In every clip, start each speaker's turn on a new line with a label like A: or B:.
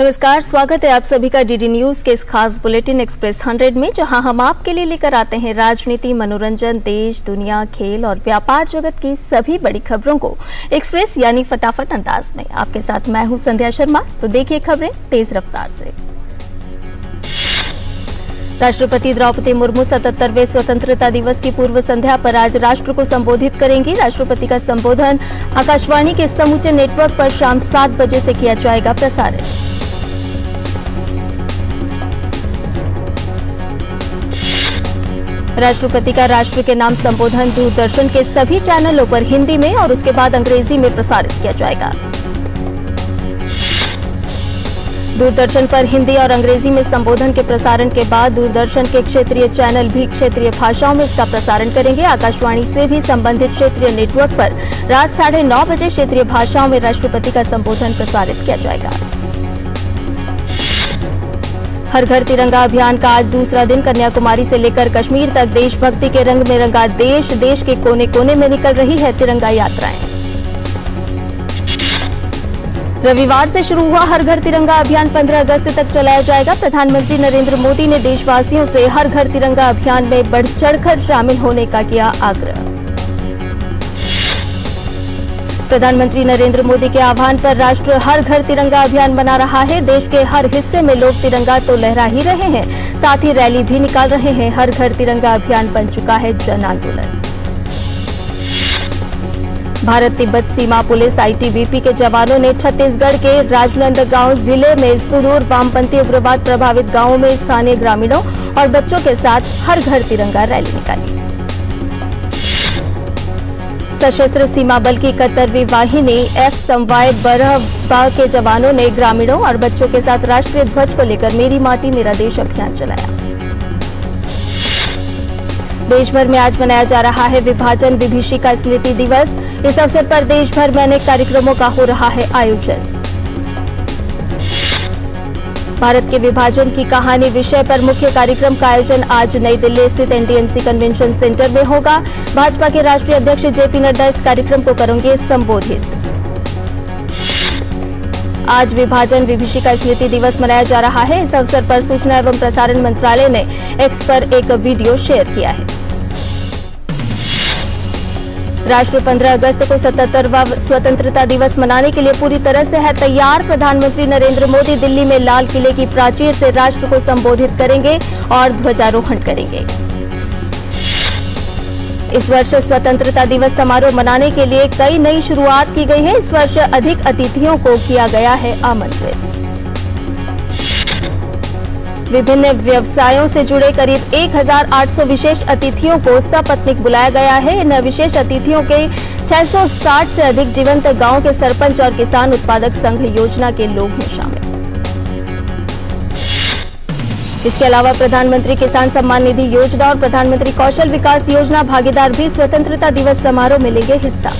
A: नमस्कार, स्वागत है आप सभी का डीडी न्यूज के इस खास बुलेटिन एक्सप्रेस 100 में, जहां हम आपके लिए लेकर आते हैं राजनीति, मनोरंजन, देश, दुनिया, खेल और व्यापार जगत की सभी बड़ी खबरों को एक्सप्रेस यानी फटाफट अंदाज में। आपके साथ मैं हूं संध्या शर्मा। तो देखिए खबरें तेज रफ्तार से। राष्ट्रपति द्रौपदी मुर्मू 77वें स्वतंत्रता दिवस की पूर्व संध्या पर आज राष्ट्र को संबोधित करेंगी। राष्ट्रपति का संबोधन आकाशवाणी के समूचे नेटवर्क पर शाम 7 बजे से किया जाएगा प्रसारित। राष्ट्रपति का राष्ट्र के नाम संबोधन दूरदर्शन के सभी चैनलों पर हिंदी में और उसके बाद अंग्रेजी में प्रसारित किया जाएगा। दूरदर्शन पर हिंदी और अंग्रेजी में संबोधन के प्रसारण के बाद दूरदर्शन के क्षेत्रीय चैनल भी क्षेत्रीय भाषाओं में इसका प्रसारण करेंगे। आकाशवाणी से भी संबंधित क्षेत्रीय नेटवर्क पर रात 9:30 बजे क्षेत्रीय भाषाओं में राष्ट्रपति का संबोधन प्रसारित किया जाएगा। हर घर तिरंगा अभियान का आज दूसरा दिन। कन्याकुमारी से लेकर कश्मीर तक देशभक्ति के रंग में रंगा देश। देश के कोने कोने में निकल रही है तिरंगा यात्राएं। रविवार से शुरू हुआ हर घर तिरंगा अभियान 15 अगस्त तक चलाया जाएगा। प्रधानमंत्री नरेंद्र मोदी ने देशवासियों से हर घर तिरंगा अभियान में बढ़ चढ़कर शामिल होने का किया आग्रह। प्रधानमंत्री नरेंद्र मोदी के आह्वान पर राष्ट्र हर घर तिरंगा अभियान बना रहा है। देश के हर हिस्से में लोग तिरंगा तो लहरा ही रहे हैं, साथ ही रैली भी निकाल रहे हैं। हर घर तिरंगा अभियान बन चुका है जन आंदोलन। भारत तिब्बत सीमा पुलिस आईटीबीपी के जवानों ने छत्तीसगढ़ के राजनांदगांव जिले में सुदूर वामपंथी उग्रवाद प्रभावित गांवों में स्थानीय ग्रामीणों और बच्चों के साथ हर घर तिरंगा रैली निकाली। सशस्त्र सीमा बल की 71वीं वाहिनी F-संवाय बरहबा के जवानों ने ग्रामीणों और बच्चों के साथ राष्ट्रीय ध्वज को लेकर मेरी माटी मेरा देश अभियान चलाया। देश भर में आज मनाया जा रहा है विभाजन विभीषिका स्मृति दिवस। इस अवसर पर देश भर में अनेक कार्यक्रमों का हो रहा है आयोजन। भारत के विभाजन की कहानी विषय पर मुख्य कार्यक्रम का आयोजन आज नई दिल्ली स्थित एनडीएमसी कन्वेंशन सेंटर में होगा। भाजपा के राष्ट्रीय अध्यक्ष जेपी नड्डा इस कार्यक्रम को करेंगे संबोधित। आज विभाजन विभीषिका स्मृति दिवस मनाया जा रहा है। इस अवसर पर सूचना एवं प्रसारण मंत्रालय ने एक्स पर एक वीडियो शेयर किया है। राष्ट्र 15 अगस्त को 77वां स्वतंत्रता दिवस मनाने के लिए पूरी तरह से है तैयार। प्रधानमंत्री नरेंद्र मोदी दिल्ली में लाल किले की प्राचीर से राष्ट्र को संबोधित करेंगे और ध्वजारोहण करेंगे। इस वर्ष स्वतंत्रता दिवस समारोह मनाने के लिए कई नई शुरुआत की गई है। इस वर्ष अधिक अतिथियों को किया गया है आमंत्रित। विभिन्न व्यवसायों से जुड़े करीब 1800 विशेष अतिथियों को सपत्नीक बुलाया गया है। इन विशेष अतिथियों के 660 से अधिक जीवंत गांव के सरपंच और किसान उत्पादक संघ योजना के लोग हैं शामिल। इसके अलावा प्रधानमंत्री किसान सम्मान निधि योजना और प्रधानमंत्री कौशल विकास योजना भागीदार भी स्वतंत्रता दिवस समारोह में लेंगे हिस्सा।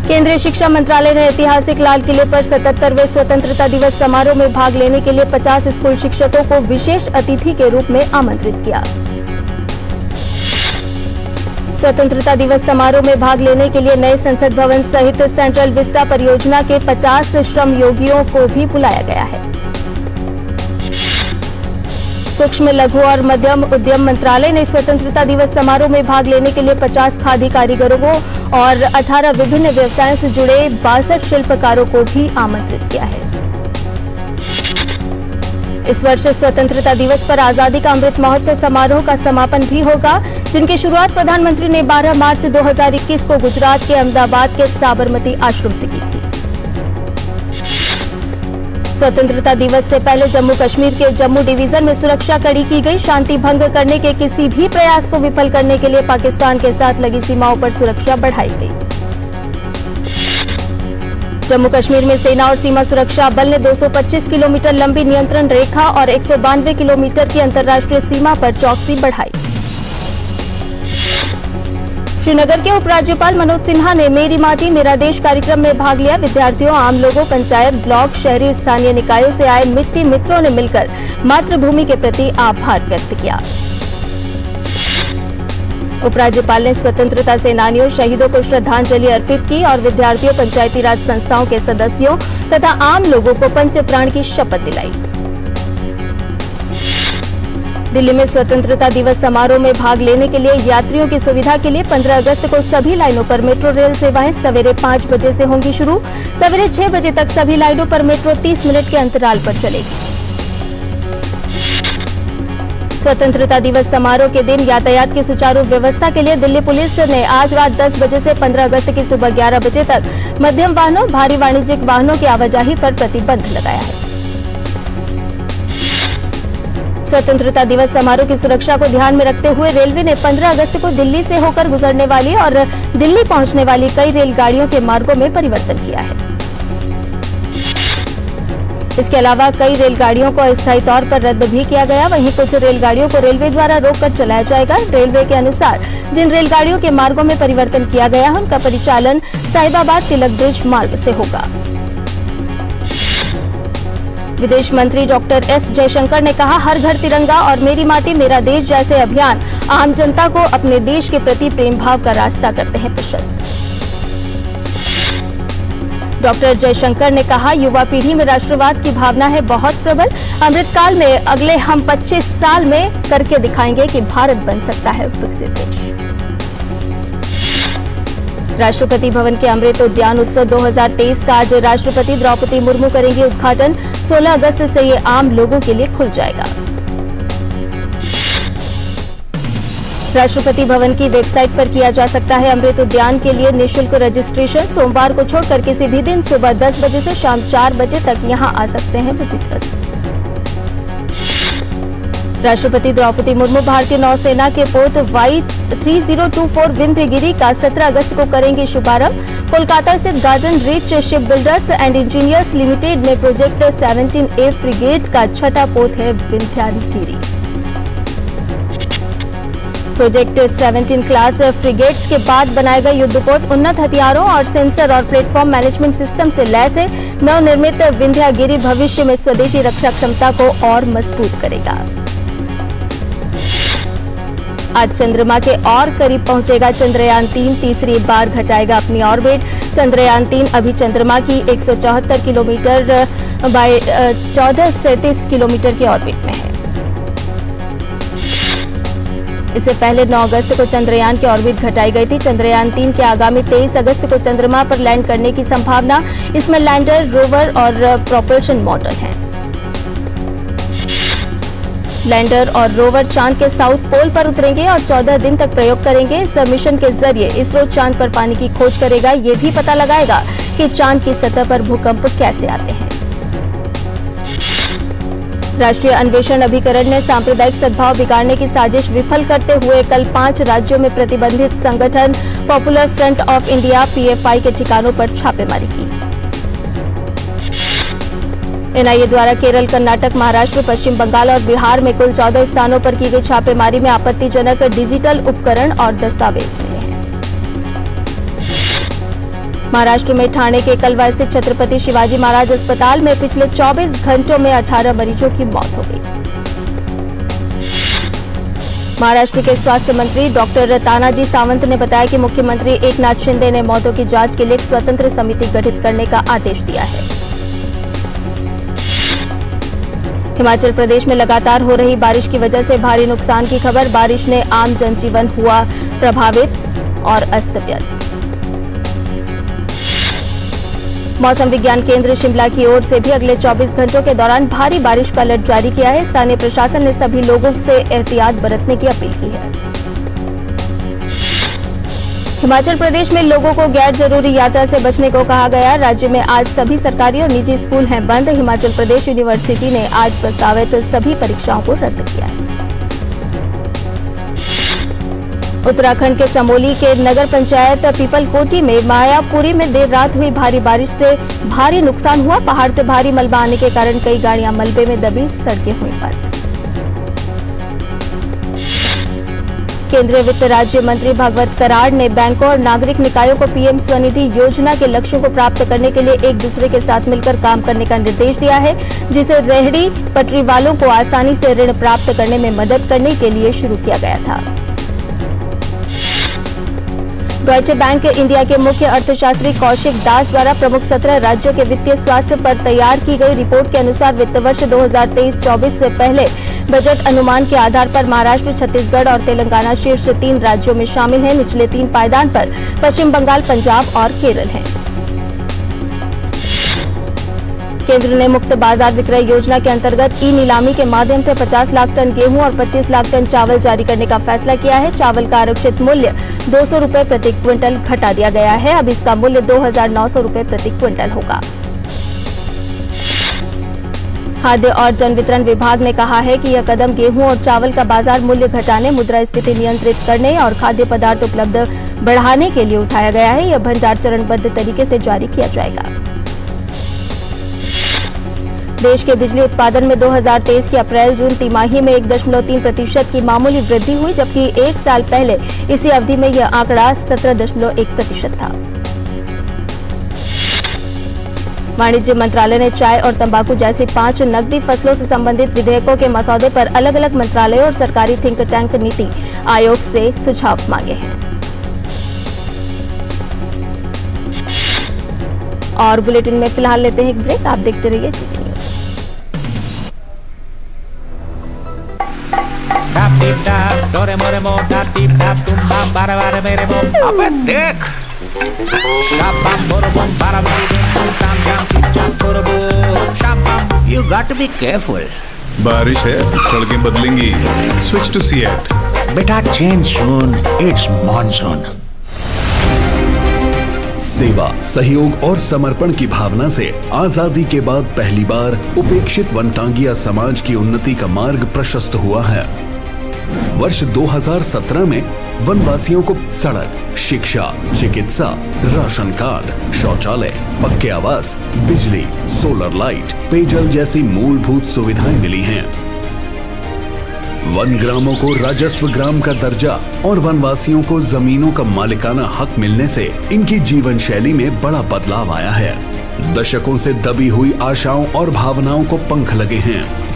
A: केंद्रीय शिक्षा मंत्रालय ने ऐतिहासिक लाल किले पर 77वें स्वतंत्रता दिवस समारोह में भाग लेने के लिए 50 स्कूल शिक्षकों को विशेष अतिथि के रूप में आमंत्रित किया। स्वतंत्रता दिवस समारोह में भाग लेने के लिए नए संसद भवन सहित सेंट्रल विस्टा परियोजना के 50 श्रम योगियों को भी बुलाया गया है। सूक्ष्म लघु और मध्यम उद्यम मंत्रालय ने स्वतंत्रता दिवस समारोह में भाग लेने के लिए 50 खादी कारीगरों को और 18 विभिन्न व्यवसायों से जुड़े 62 शिल्पकारों को भी आमंत्रित किया है। इस वर्ष स्वतंत्रता दिवस पर आजादी का अमृत महोत्सव समारोह का समापन भी होगा, जिनकी शुरुआत प्रधानमंत्री ने 12 मार्च 2021 को गुजरात के अहमदाबाद के साबरमती आश्रम से की थी। स्वतंत्रता दिवस से पहले जम्मू कश्मीर के जम्मू डिवीजन में सुरक्षा कड़ी की गई। शांति भंग करने के किसी भी प्रयास को विफल करने के लिए पाकिस्तान के साथ लगी सीमाओं पर सुरक्षा बढ़ाई गई। जम्मू कश्मीर में सेना और सीमा सुरक्षा बल ने 225 किलोमीटर लंबी नियंत्रण रेखा और 192 किलोमीटर की अंतर्राष्ट्रीय सीमा पर चौकसी बढ़ाई। श्रीनगर के उपराज्यपाल मनोज सिन्हा ने मेरी माटी मेरा देश कार्यक्रम में भाग लिया। विद्यार्थियों, आम लोगों, पंचायत, ब्लॉक, शहरी स्थानीय निकायों से आए मिट्टी मित्रों ने मिलकर मातृभूमि के प्रति आभार व्यक्त किया। उपराज्यपाल ने स्वतंत्रता सेनानियों, शहीदों को श्रद्धांजलि अर्पित की और विद्यार्थियों, पंचायती राज संस्थाओं के सदस्यों तथा आम लोगों को पंचप्राण की शपथ दिलाई। दिल्ली में स्वतंत्रता दिवस समारोह में भाग लेने के लिए यात्रियों की सुविधा के लिए 15 अगस्त को सभी लाइनों पर मेट्रो रेल सेवाएं सवेरे 5 बजे से होंगी शुरू। सवेरे 6 बजे तक सभी लाइनों पर मेट्रो 30 मिनट के अंतराल पर चलेगी। स्वतंत्रता दिवस समारोह के दिन यातायात की सुचारू व्यवस्था के लिए दिल्ली पुलिस ने आज रात 10 बजे से 15 अगस्त की सुबह 11 बजे तक मध्यम वाहनों, भारी वाणिज्यिक वाहनों की आवाजाही पर प्रतिबंध लगाया है। स्वतंत्रता दिवस समारोह की सुरक्षा को ध्यान में रखते हुए रेलवे ने 15 अगस्त को दिल्ली से होकर गुजरने वाली और दिल्ली पहुंचने वाली कई रेलगाड़ियों के मार्गों में परिवर्तन किया है। इसके अलावा कई रेलगाड़ियों को अस्थायी तौर पर रद्द भी किया गया। वहीं कुछ रेलगाड़ियों को रेलवे द्वारा रोककर चलाया जाएगा। रेलवे के अनुसार जिन रेलगाड़ियों के मार्गों में परिवर्तन किया गया है उनका परिचालन साहिबाबाद तिलक ब्रिज मार्ग से होगा। विदेश मंत्री डॉक्टर एस जयशंकर ने कहा, हर घर तिरंगा और मेरी माटी मेरा देश जैसे अभियान आम जनता को अपने देश के प्रति प्रेम भाव का रास्ता करते हैं प्रशस्त। डॉक्टर जयशंकर ने कहा, युवा पीढ़ी में राष्ट्रवाद की भावना है बहुत प्रबल। अमृतकाल में अगले हम 25 साल में करके दिखाएंगे कि भारत बन सकता है विकसित देश। राष्ट्रपति भवन के अमृत उद्यान उत्सव 2023 का आज राष्ट्रपति द्रौपदी मुर्मू करेंगी उद्घाटन। 16 अगस्त से ये आम लोगों के लिए खुल जाएगा। राष्ट्रपति भवन की वेबसाइट पर किया जा सकता है अमृत उद्यान के लिए निःशुल्क रजिस्ट्रेशन। सोमवार को छोड़कर किसी भी दिन सुबह 10 बजे से शाम 4 बजे तक यहां आ सकते हैं विजिटर्स। राष्ट्रपति द्रौपदी मुर्मू भारतीय नौसेना के पोत Y3024 विंध्यगिरी का 17 अगस्त को करेंगे शुभारंभ। कोलकाता स्थित garden reach ship builders and engineers limited में प्रोजेक्ट 17A फ्रिगेट का छठा पोत है विंध्यगिरी। प्रोजेक्ट 17 क्लास फ्रिगेट्स के बाद बनाए गए युद्धपोत उन्नत हथियारों और सेंसर और प्लेटफॉर्म मैनेजमेंट सिस्टम से लैस है। नवनिर्मित विंध्यगिरी भविष्य में स्वदेशी रक्षा क्षमता को और मजबूत करेगा। आज चंद्रमा के और करीब पहुंचेगा चंद्रयान 3, तीसरी बार घटाएगा अपनी ऑर्बिट। चंद्रयान 3 अभी चंद्रमा की 174 किलोमीटर बाय 1437 किलोमीटर की ऑर्बिट में है। इससे पहले 9 अगस्त को चंद्रयान की ऑर्बिट घटाई गई थी। चंद्रयान 3 के आगामी 23 अगस्त को चंद्रमा पर लैंड करने की संभावना। इसमें लैंडर, रोवर और प्रोपल्शन मॉडल हैं। लैंडर और रोवर चांद के साउथ पोल पर उतरेंगे और 14 दिन तक प्रयोग करेंगे। इस मिशन के जरिए इसरो चांद पर पानी की खोज करेगा। ये भी पता लगाएगा कि चांद की सतह पर भूकंप कैसे आते हैं। राष्ट्रीय अन्वेषण अभिकरण ने सांप्रदायिक सद्भाव बिगाड़ने की साजिश विफल करते हुए कल 5 राज्यों में प्रतिबंधित संगठन popular front of India PFI के ठिकानों पर छापेमारी की। NIA द्वारा केरल, कर्नाटक, महाराष्ट्र, पश्चिम बंगाल और बिहार में कुल 14 स्थानों पर की गई छापेमारी में आपत्तिजनक डिजिटल उपकरण और दस्तावेज मिले हैं। महाराष्ट्र में ठाणे के कलवा स्थित छत्रपति शिवाजी महाराज अस्पताल में पिछले 24 घंटों में 18 मरीजों की मौत हो गई। महाराष्ट्र के स्वास्थ्य मंत्री डॉक्टर तानाजी सावंत ने बताया कि मुख्यमंत्री एकनाथ शिंदे ने मौतों की जांच के लिए एक स्वतंत्र समिति गठित करने का आदेश दिया है। हिमाचल प्रदेश में लगातार हो रही बारिश की वजह से भारी नुकसान की खबर। बारिश ने आम जनजीवन हुआ प्रभावित और अस्त व्यस्त। मौसम विज्ञान केंद्र शिमला की ओर से भी अगले 24 घंटों के दौरान भारी बारिश का अलर्ट जारी किया है। स्थानीय प्रशासन ने सभी लोगों से एहतियात बरतने की अपील की है। हिमाचल प्रदेश में लोगों को गैर जरूरी यात्रा से बचने को कहा गया। राज्य में आज सभी सरकारी और निजी स्कूल हैं बंद। हिमाचल प्रदेश यूनिवर्सिटी ने आज प्रस्तावित सभी परीक्षाओं को रद्द किया है। उत्तराखंड के चमोली के नगर पंचायत पीपलकोटी में मायापुरी में देर रात हुई भारी बारिश से भारी नुकसान हुआ। पहाड़ से भारी मलबा आने के कारण कई गाड़ियां मलबे में दबी, सड़कें हुई बंद। केंद्रीय वित्त राज्य मंत्री भागवत कराड़ ने बैंकों और नागरिक निकायों को PM स्वनिधि योजना के लक्ष्यों को प्राप्त करने के लिए एक दूसरे के साथ मिलकर काम करने का निर्देश दिया है, जिसे रेहड़ी पटरी वालों को आसानी से ऋण प्राप्त करने में मदद करने के लिए शुरू किया गया था। डॉयचे बैंक इंडिया के मुख्य अर्थशास्त्री कौशिक दास द्वारा प्रमुख 17 राज्यों के वित्तीय स्वास्थ्य पर तैयार की गई रिपोर्ट के अनुसार वित्त वर्ष 2023-24 से पहले बजट अनुमान के आधार पर महाराष्ट्र, छत्तीसगढ़ और तेलंगाना शीर्ष 3 राज्यों में शामिल हैं। निचले 3 पायदान पर पश्चिम बंगाल, पंजाब और केरल हैं। केंद्र ने मुक्त बाजार विक्रय योजना के अंतर्गत ई नीलामी के माध्यम से 50 लाख टन गेहूं और 25 लाख टन चावल जारी करने का फैसला किया है। चावल का आरक्षित मूल्य 200 रुपए प्रति क्विंटल घटा दिया गया है। अब इसका मूल्य 2,900 रुपए प्रति क्विंटल होगा। खाद्य और जन वितरण विभाग ने कहा है कि यह कदम गेहूं और चावल का बाजार मूल्य घटाने, मुद्रास्फीति नियंत्रित करने और खाद्य पदार्थ उपलब्ध बढ़ाने के लिए उठाया गया है। यह भंडार चरणबद्ध तरीके से जारी किया जाएगा। देश के बिजली उत्पादन में 2023 की अप्रैल-जून तिमाही में 1.3% की मामूली वृद्धि हुई, जबकि एक साल पहले इसी अवधि में यह आंकड़ा 17.1% था। वाणिज्य मंत्रालय ने चाय और तंबाकू जैसी 5 नकदी फसलों से संबंधित विधेयकों के मसौदे पर अलग-अलग मंत्रालयों और सरकारी थिंक टैंक नीति आयोग से सुझाव मांगे हैं। और बुलेटिन में फिलहाल लेते हैं एक ब्रेक। आप देखते रहिए डीडी न्यूज।
B: अबे देख, You got to be careful.
C: बारिश है, सड़कें बदलेंगी। Switch to Seat.
B: बेटा change soon. It's monsoon.
D: सेवा, सहयोग और समर्पण की भावना से आजादी के बाद पहली बार उपेक्षित वनटांगिया समाज की उन्नति का मार्ग प्रशस्त हुआ है। वर्ष 2017 में वनवासियों को सड़क, शिक्षा, चिकित्सा, राशन कार्ड, शौचालय, पक्के आवास, बिजली, सोलर लाइट, पेयजल जैसी मूलभूत सुविधाएं मिली हैं। वन ग्रामों को राजस्व ग्राम का दर्जा और वनवासियों को जमीनों का मालिकाना हक मिलने से इनकी जीवन शैली में बड़ा बदलाव आया है। दशकों से दबी हुई आशाओं और भावनाओं को पंख लगे हैं।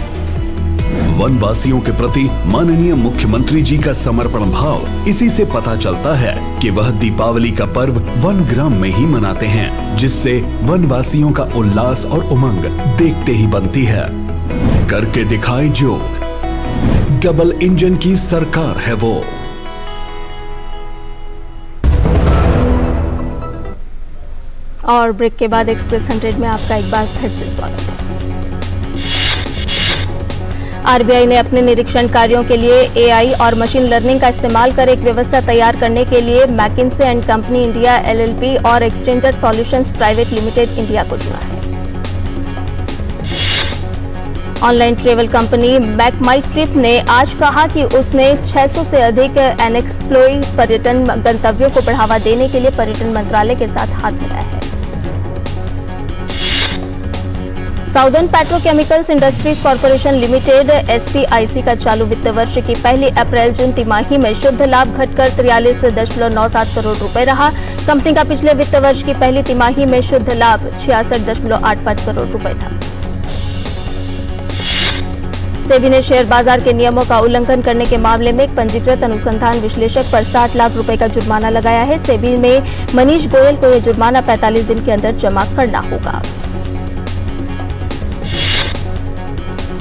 D: वनवासियों के प्रति माननीय मुख्यमंत्री जी का समर्पण भाव इसी से पता चलता है कि वह दीपावली का पर्व वन ग्राम में ही मनाते हैं, जिससे वनवासियों का उल्लास और उमंग देखते ही बनती है। करके दिखाए जो, डबल इंजन की सरकार है वो।
A: और ब्रेक के बाद एक्सप्रेस 100 में आपका एक बार फिर से स्वागत है। आरबीआई ने अपने निरीक्षण कार्यों के लिए एआई और मशीन लर्निंग का इस्तेमाल कर एक व्यवस्था तैयार करने के लिए McKinsey and company India LLP और exchanger solutions private limited India को चुना है। ऑनलाइन ट्रैवल कंपनी मैकमाईट्रिप ने आज कहा कि उसने 600 से अधिक अनएक्सप्लोर्ड पर्यटन गंतव्यों को बढ़ावा देने के लिए पर्यटन मंत्रालय के साथ हाथ मिलाया है। Southern Petrochemicals Industries Corporation Limited SPIC का चालू वित्त वर्ष की पहली अप्रैल-जून तिमाही में शुद्ध लाभ घटकर 43.97 करोड़ रुपए रहा। कंपनी का पिछले वित्त वर्ष की पहली तिमाही में शुद्ध लाभ 66.85 करोड़ रुपए था। सेबी ने शेयर बाजार के नियमों का उल्लंघन करने के मामले में एक पंजीकृत अनुसंधान विश्लेषक पर 60 लाख रुपए का जुर्माना लगाया है। सेबी में मनीष गोयल को यह जुर्माना 45 दिन के अंदर जमा करना होगा।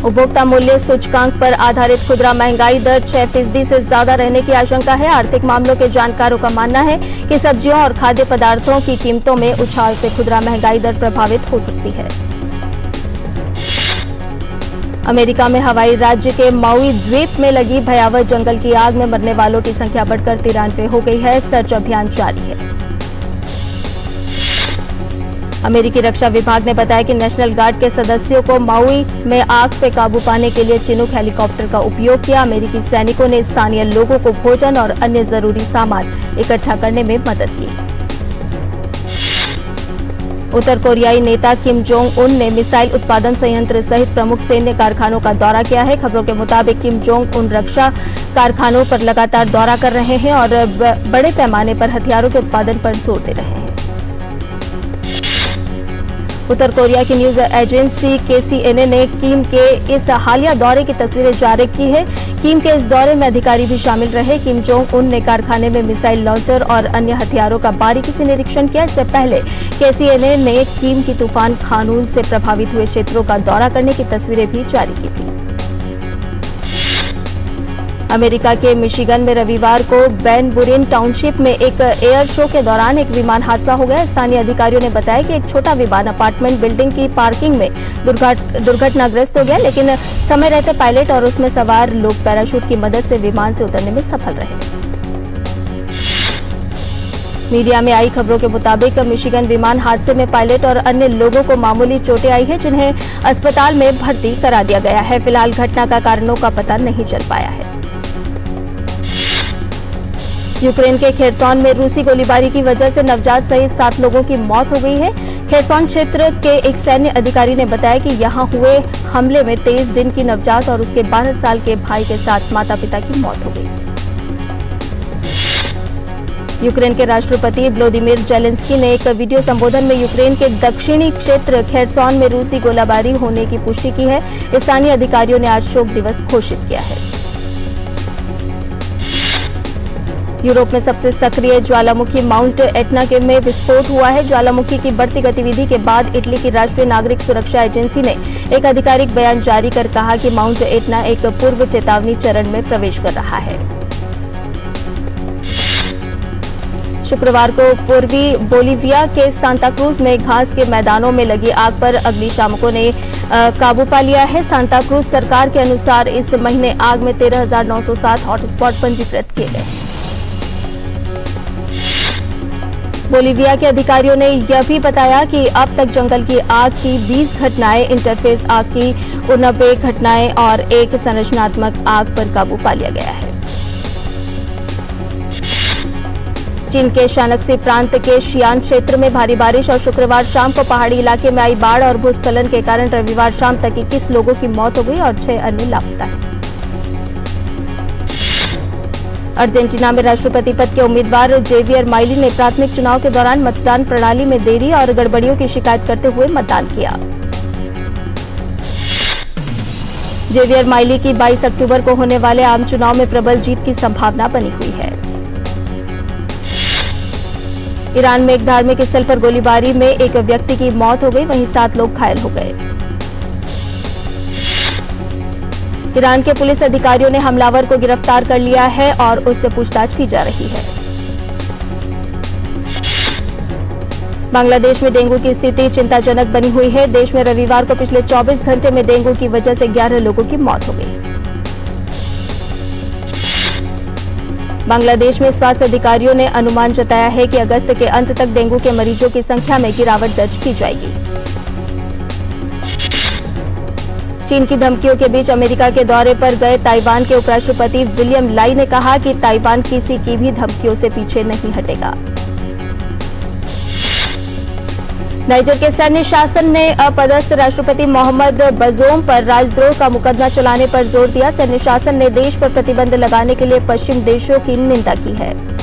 A: उपभोक्ता मूल्य सूचकांक पर आधारित खुदरा महंगाई दर 6% से ज्यादा रहने की आशंका है। आर्थिक मामलों के जानकारों का मानना है कि सब्जियों और खाद्य पदार्थों की कीमतों में उछाल से खुदरा महंगाई दर प्रभावित हो सकती है। अमेरिका में हवाई राज्य के माउई द्वीप में लगी भयावह जंगल की आग में मरने वालों की संख्या बढ़कर 93 हो गई है। सर्च अभियान जारी है। अमेरिकी रक्षा विभाग ने बताया कि नेशनल गार्ड के सदस्यों को माउई में आग पे काबू पाने के लिए चिनूक हेलीकॉप्टर का उपयोग किया। अमेरिकी सैनिकों ने स्थानीय लोगों को भोजन और अन्य जरूरी सामान इकट्ठा करने में मदद की। उत्तर कोरियाई नेता किम जोंग उन ने मिसाइल उत्पादन संयंत्र सहित प्रमुख सैन्य कारखानों का दौरा किया है। खबरों के मुताबिक किम जोंग उन रक्षा कारखानों पर लगातार दौरा कर रहे हैं और बड़े पैमाने पर हथियारों के उत्पादन पर जोर दे रहे हैं। उत्तर कोरिया की न्यूज एजेंसी KCNA ने किम के इस हालिया दौरे की तस्वीरें जारी की है। किम के इस दौरे में अधिकारी भी शामिल रहे। किम जोंग उन ने कारखाने में मिसाइल लॉन्चर और अन्य हथियारों का बारीकी से निरीक्षण किया। इससे पहले KCNA ने किम की तूफान खानून से प्रभावित हुए क्षेत्रों का दौरा करने की तस्वीरें भी जारी की थी। अमेरिका के मिशिगन में रविवार को बेन बुरिन टाउनशिप में एक एयर शो के दौरान एक विमान हादसा हो गया। स्थानीय अधिकारियों ने बताया कि एक छोटा विमान अपार्टमेंट बिल्डिंग की पार्किंग में दुर्घटनाग्रस्त हो गया, लेकिन समय रहते पायलट और उसमें सवार लोग पैराशूट की मदद से विमान से उतरने में सफल रहे। मीडिया में आई खबरों के मुताबिक मिशिगन विमान हादसे में पायलट और अन्य लोगों को मामूली चोटें आई है, जिन्हें अस्पताल में भर्ती करा दिया गया है। फिलहाल घटना का कारणों का पता नहीं चल पाया है। यूक्रेन के खेरसॉन में रूसी गोलीबारी की वजह से नवजात सहित 7 लोगों की मौत हो गई है। खेरसॉन क्षेत्र के एक सैन्य अधिकारी ने बताया कि यहां हुए हमले में 23 दिन की नवजात और उसके 12 साल के भाई के साथ माता-पिता की मौत हो गई। यूक्रेन के राष्ट्रपति व्लादिमीर जेलेंस्की ने एक वीडियो संबोधन में यूक्रेन के दक्षिणी क्षेत्र खेरसॉन में रूसी गोलीबारी होने की पुष्टि की है। स्थानीय अधिकारियों ने आज शोक दिवस घोषित किया है। यूरोप में सबसे सक्रिय ज्वालामुखी माउंट एटना के में विस्फोट हुआ है। ज्वालामुखी की बढ़ती गतिविधि के बाद इटली की राष्ट्रीय नागरिक सुरक्षा एजेंसी ने एक आधिकारिक बयान जारी कर कहा कि माउंट एटना एक पूर्व चेतावनी चरण में प्रवेश कर रहा है। शुक्रवार को पूर्वी बोलीविया के सांता क्रूज में घास के मैदानों में लगी आग पर अग्निशामकों ने काबू पा लिया है। सांता क्रूज सरकार के अनुसार इस महीने आग में 13,907 हॉटस्पॉट पंजीकृत किए गए हैं। बोलीविया के अधिकारियों ने यह भी बताया कि अब तक जंगल की आग की 20 घटनाएं, इंटरफेस आग की 89 घटनाएं और एक संरचनात्मक आग पर काबू पा लिया गया है। चीन के शानक्सी प्रांत के शियान क्षेत्र में भारी बारिश और शुक्रवार शाम को पहाड़ी इलाके में आई बाढ़ और भूस्खलन के कारण रविवार शाम तक 21 लोगों की मौत हो गई और 6 अन्य लापता हैं। अर्जेंटीना में राष्ट्रपति पद के उम्मीदवार जेवियर माइली ने प्राथमिक चुनाव के दौरान मतदान प्रणाली में देरी और गड़बड़ियों की शिकायत करते हुए मतदान किया। जेवियर माइली की 22 अक्टूबर को होने वाले आम चुनाव में प्रबल जीत की संभावना बनी हुई है। ईरान में एक धार्मिक स्थल पर गोलीबारी में एक व्यक्ति की मौत हो गई, वहीं 7 लोग घायल हो गए। ईरान के पुलिस अधिकारियों ने हमलावर को गिरफ्तार कर लिया है और उससे पूछताछ की जा रही है। बांग्लादेश में डेंगू की स्थिति चिंताजनक बनी हुई है। देश में रविवार को पिछले 24 घंटे में डेंगू की वजह से 11 लोगों की मौत हो गई। बांग्लादेश में स्वास्थ्य अधिकारियों ने अनुमान जताया है कि अगस्त के अंत तक डेंगू के मरीजों की संख्या में गिरावट दर्ज की जाएगी। चीन की धमकियों के बीच अमेरिका के दौरे पर गए ताइवान के उपराष्ट्रपति विलियम लाई ने कहा कि ताइवान किसी की भी धमकियों से पीछे नहीं हटेगा। नाइजर के सैन्य शासन ने अपदस्थ राष्ट्रपति मोहम्मद बजोम पर राजद्रोह का मुकदमा चलाने पर जोर दिया। सैन्य शासन ने देश पर प्रतिबंध लगाने के लिए पश्चिम देशों की निंदा की है।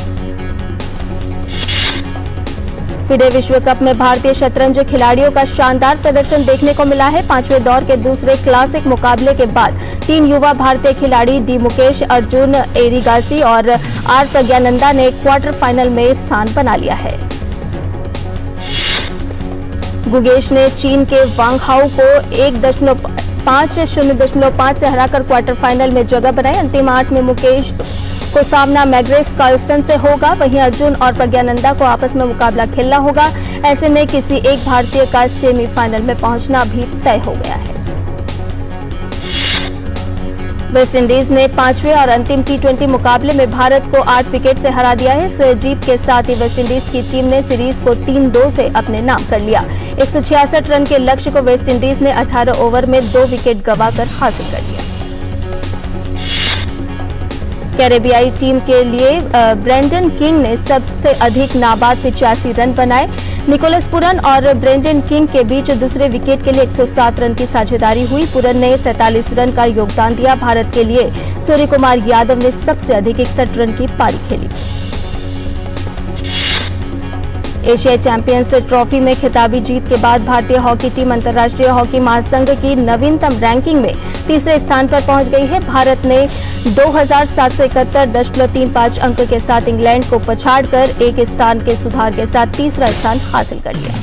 A: फिडे विश्व कप में भारतीय शतरंज खिलाड़ियों का शानदार प्रदर्शन देखने को मिला है। 5वें दौर के दूसरे क्लासिक मुकाबले के बाद 3 युवा भारतीय खिलाड़ी डी मुकेश, अर्जुन एरिगासी और आर प्रज्ञानंदा ने क्वार्टर फाइनल में स्थान बना लिया है। गुगेश ने चीन के वांग हाउ को 1.5 से हराकर क्वार्टर फाइनल में जगह बनाई। अंतिम 8 में मुकेश को सामना मैग्रेस कार्लसन से होगा, वहीं अर्जुन और प्रज्ञानंदा को आपस में मुकाबला खेलना होगा। ऐसे में किसी एक भारतीय का सेमीफाइनल में पहुंचना भी तय हो गया है। वेस्टइंडीज ने 5वें और अंतिम T20 मुकाबले में भारत को 8 विकेट से हरा दिया है। इस जीत के साथ ही वेस्टइंडीज की टीम ने सीरीज को 3-2 से अपने नाम कर लिया। 166 रन के लक्ष्य को वेस्टइंडीज ने 18 ओवर में 2 विकेट गंवाकर हासिल कर लिया। कैरेबियाई टीम के लिए ब्रेंडन किंग ने सबसे अधिक नाबाद 85 रन बनाए। निकोलस पुरन और ब्रेंडन किंग के बीच दूसरे विकेट के लिए 107 रन की साझेदारी हुई। पुरन ने 47 रन का योगदान दिया। भारत के लिए सूर्य कुमार यादव ने सबसे अधिक 61 रन की पारी खेली। एशियाई चैंपियंस ट्रॉफी में खिताबी जीत के बाद भारतीय हॉकी टीम अंतर्राष्ट्रीय हॉकी महासंघ की नवीनतम रैंकिंग में तीसरे स्थान पर पहुंच गई है। भारत ने 2771.35 अंक के साथ इंग्लैंड को पछाड़कर एक स्थान के सुधार के साथ तीसरा स्थान हासिल कर लिया।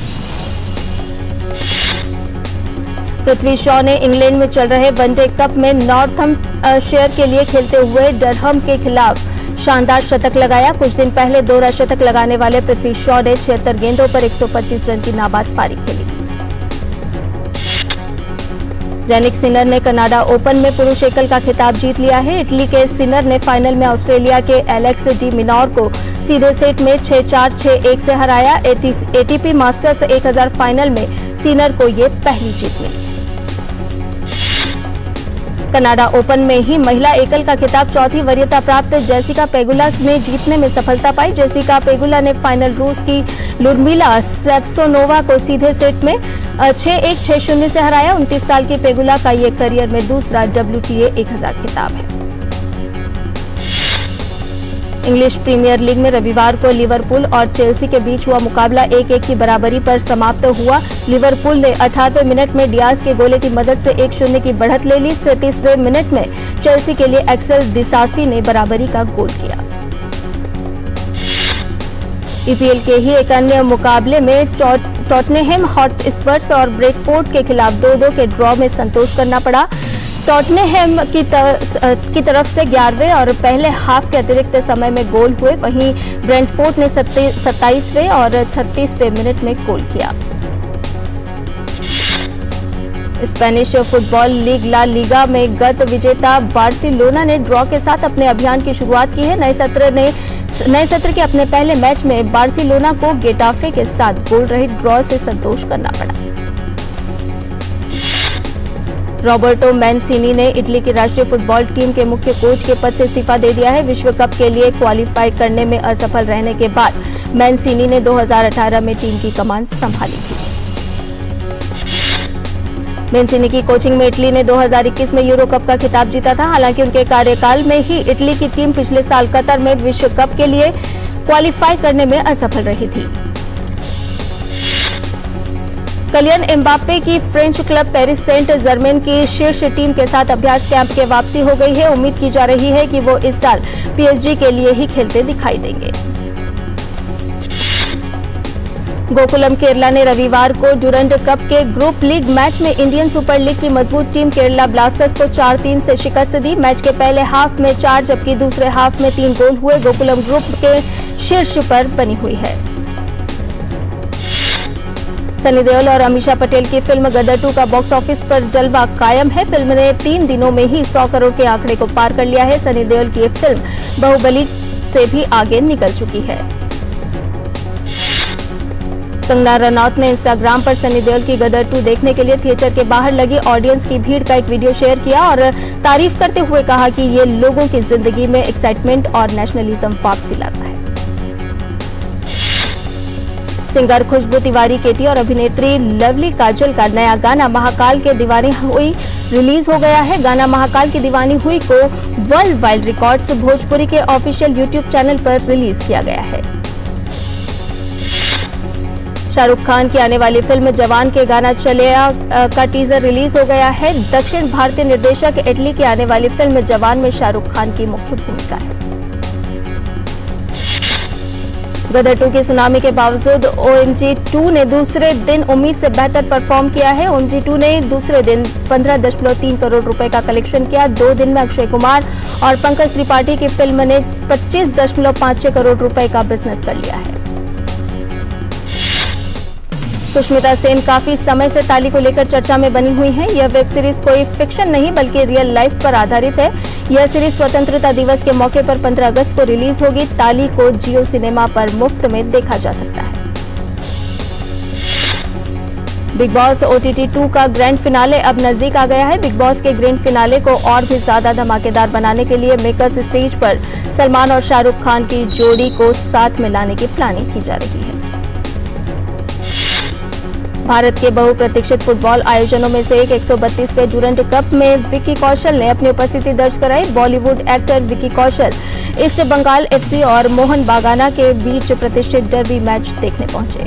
A: पृथ्वी शॉ ने इंग्लैंड में चल रहे वनडे कप में नॉर्थहम्पशायर के लिए खेलते हुए डरहम के खिलाफ शानदार शतक लगाया। कुछ दिन पहले दोहरा शतक लगाने वाले पृथ्वी शॉ ने 76 गेंदों पर 125 रन की नाबाद पारी खेली। जैनिक सिनर ने कनाडा ओपन में पुरुष एकल का खिताब जीत लिया है। इटली के सिनर ने फाइनल में ऑस्ट्रेलिया के एलेक्स डी मिनोर को सीधे सेट में 6-4, 6-1 से हराया। एटीपी मास्टर्स 1000 फाइनल में सिनर को ये पहली जीत मिली। कनाडा ओपन में ही महिला एकल का खिताब चौथी वरीयता प्राप्त जेसिका पेगुला ने जीतने में सफलता पाई। जेसिका पेगुला ने फाइनल रूस की लुडमिला सेप्सोनोवा को सीधे सेट में 6-1, 6-0 से हराया। 29 साल की पेगुला का ये करियर में दूसरा WTA 1000 खिताब है। इंग्लिश प्रीमियर लीग में रविवार को लिवरपूल और चेल्सी के बीच हुआ मुकाबला 1-1 की बराबरी पर समाप्त हुआ। लिवरपूल ने 18वें मिनट में डियाज के गोले की मदद से 1-0 की बढ़त ले ली। 37वें मिनट में चेल्सी के लिए एक्सेल डिसासी ने बराबरी का गोल किया। EPL के ही एक अन्य मुकाबले में टॉटनहम हॉटस्पर्स और ब्रेंटफोर्ड के खिलाफ 2-2 के ड्रॉ में संतोष करना पड़ा। टॉटनहम की तरफ से 11वें और पहले हाफ के अतिरिक्त समय में गोल हुए, वहीं ब्रेंटफोर्ड ने 27वें और 36वें मिनट में गोल किया। Spanish football league La Liga में गत विजेता बार्सिलोना ने ड्रॉ के साथ अपने अभियान की शुरुआत की है। नए सत्र के अपने पहले मैच में बार्सिलोना को गेटाफे के साथ गोल रहित ड्रॉ से संतोष करना पड़ा। रॉबर्टो मैनसीनी ने इटली की राष्ट्रीय फुटबॉल टीम के मुख्य कोच के पद से इस्तीफा दे दिया है। विश्व कप के लिए क्वालिफाई करने में असफल रहने के बाद मैनसीनी ने 2018 में टीम की कमान संभाली थी। मैनसीनी की कोचिंग में इटली ने 2021 में यूरो कप का खिताब जीता था। हालांकि उनके कार्यकाल में ही इटली की टीम पिछले साल कतर में विश्व कप के लिए क्वालिफाई करने में असफल रही थी। किलियन एम्बाप्पे की French club Paris Saint Germain की शीर्ष टीम के साथ अभ्यास कैंप के वापसी हो गई है। उम्मीद की जा रही है कि वो इस साल PSG के लिए ही खेलते दिखाई देंगे। गोकुलम केरला ने रविवार को डुरंड कप के ग्रुप लीग मैच में इंडियन सुपर लीग की मजबूत टीम केरला ब्लास्टर्स को 4-3 से शिकस्त दी। मैच के पहले हाफ में 4 जबकि दूसरे हाफ में 3 गोल हुए। गोकुलम ग्रुप के शीर्ष पर बनी हुई है। सनी देओल और अमीषा पटेल की फिल्म गदर 2 का बॉक्स ऑफिस पर जलवा कायम है। फिल्म ने 3 दिनों में ही 100 करोड़ के आंकड़े को पार कर लिया है। सनी देओल की ये फिल्म बाहुबली से भी आगे निकल चुकी है। कंगना रनौत ने इंस्टाग्राम पर सनी देओल की गदर 2 देखने के लिए थिएटर के बाहर लगी ऑडियंस की भीड़ का एक वीडियो शेयर किया और तारीफ करते हुए कहा कि ये लोगों की जिंदगी में एक्साइटमेंट और नेशनलिज्म वापसी लाता है। सिंगर खुशबू तिवारी केटी और अभिनेत्री लवली काजल का नया गाना महाकाल के दीवानी हुई रिलीज हो गया है। गाना महाकाल की दीवानी हुई को वर्ल्ड वाइड रिकॉर्ड्स भोजपुरी के ऑफिशियल यूट्यूब चैनल पर रिलीज किया गया है। शाहरुख खान की आने वाली फिल्म जवान के गाना चलेया का टीजर रिलीज हो गया है। दक्षिण भारतीय निर्देशक इटली की आने वाली फिल्म जवान में शाहरुख खान की मुख्य भूमिका है। गदर 2 की सुनामी के बावजूद OMG 2 ने दूसरे दिन उम्मीद से बेहतर परफॉर्म किया है। OMG 2 ने दूसरे दिन 15.3 करोड़ रुपए का कलेक्शन किया। 2 दिन में अक्षय कुमार और पंकज त्रिपाठी की फिल्म ने 25.56 करोड़ रुपए का बिजनेस कर लिया है। सुष्मिता सेन काफी समय से ताली को लेकर चर्चा में बनी हुई हैं। यह वेब सीरीज कोई फिक्शन नहीं बल्कि रियल लाइफ पर आधारित है। यह सीरीज स्वतंत्रता दिवस के मौके पर 15 अगस्त को रिलीज होगी। ताली को जियो सिनेमा पर मुफ्त में देखा जा सकता है। बिग बॉस OTT 2 का ग्रैंड फिनाले अब नजदीक आ गया है। बिग बॉस के ग्रैंड फिनाले को और भी ज्यादा धमाकेदार बनाने के लिए मेकर्स स्टेज पर सलमान और शाहरुख खान की जोड़ी को साथ में लाने की प्लानिंग की जा रही है। भारत के बहुप्रतीक्षित फुटबॉल आयोजनों में से एक 132वें डुरंड कप में विकी कौशल ने अपनी उपस्थिति दर्ज कराई। Bollywood actor Vicky Kaushal east Bengal FC और मोहन बागान के बीच प्रतिष्ठित डर्बी मैच देखने पहुंचे।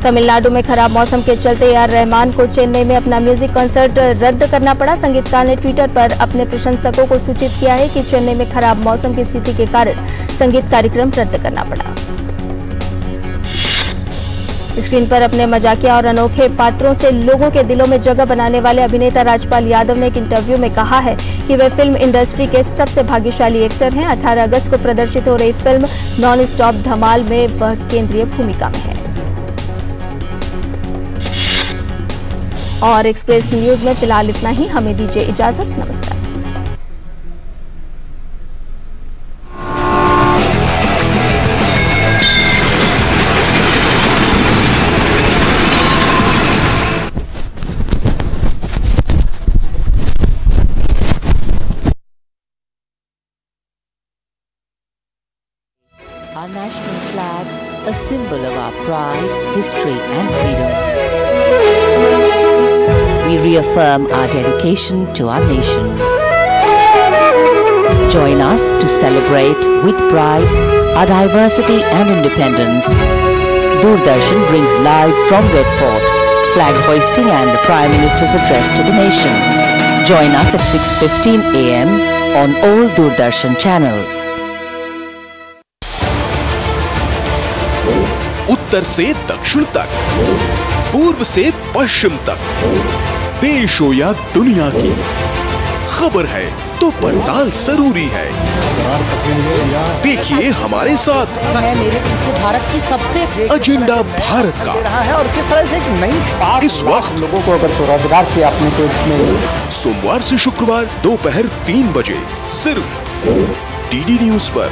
A: तमिलनाडु में खराब मौसम के चलते ए.आर. रहमान को चेन्नई में अपना म्यूजिक कॉन्सर्ट रद्द करना पड़ा। संगीतकार ने ट्विटर पर अपने प्रशंसकों को सूचित किया है कि चेन्नई में खराब मौसम की स्थिति के कारण संगीत कार्यक्रम रद्द करना पड़ा। स्क्रीन पर अपने मजाकिया और अनोखे पात्रों से लोगों के दिलों में जगह बनाने वाले अभिनेता राजपाल यादव ने एक इंटरव्यू में कहा है कि वे फिल्म इंडस्ट्री के सबसे भाग्यशाली एक्टर हैं। 18 अगस्त को प्रदर्शित हो रही फिल्म नॉन स्टॉप धमाल में वह केंद्रीय भूमिका में है। और एक्सप्रेस न्यूज में फिलहाल इतना ही। हमें दीजिए इजाजत। नमस्कार।
E: Our national flag, a symbol of our pride, history and freedom. We reaffirm our dedication to our nation. Join us to celebrate with pride our diversity and independence. Doordarshan brings live from Red Fort, flag hoisting and the Prime Minister's address to the nation. Join us at 6:15 AM on all Doordarshan channels.
F: उत्तर से दक्षिण तक, पूर्व से पश्चिम तक, देश हो या दुनिया की खबर है तो पड़ताल जरूरी है। देखिए हमारे साथ
G: मेरे पीछे भारत की सबसे
F: एजेंडा भारत का
G: है और किस तरह से एक नई स्पार्क
F: इस वक्त
G: लोगों को अगर स्वरोजगार से आपने तो इसमें
F: सोमवार से शुक्रवार दोपहर 3 बजे सिर्फ डीडी न्यूज पर।